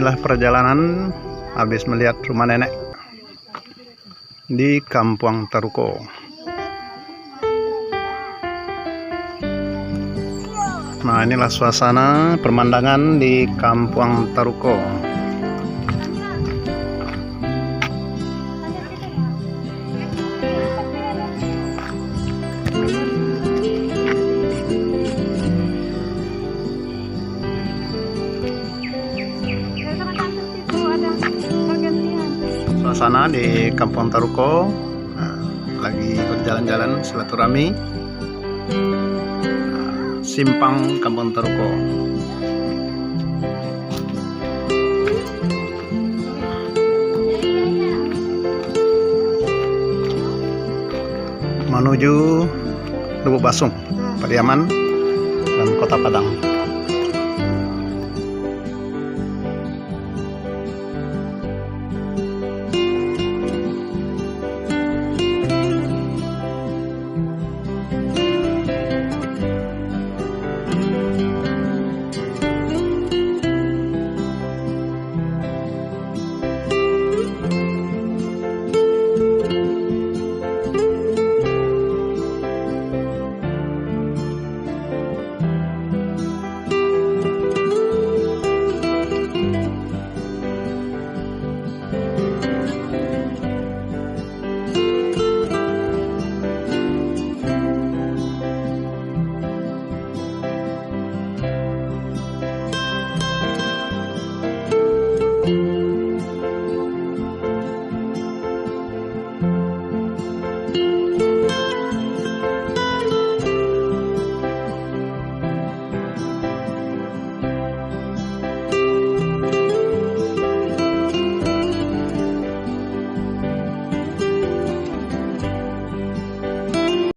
Inilah perjalanan habis melihat rumah nenek di Kampung Taruko. Nah, inilah suasana pemandangan di Kampung Taruko. Suasana di Kampung Taruko, lagi berjalan-jalan silaturahmi, simpang Kampung Taruko. Menuju Lubuk Basung, Pariaman, dan Kota Padang.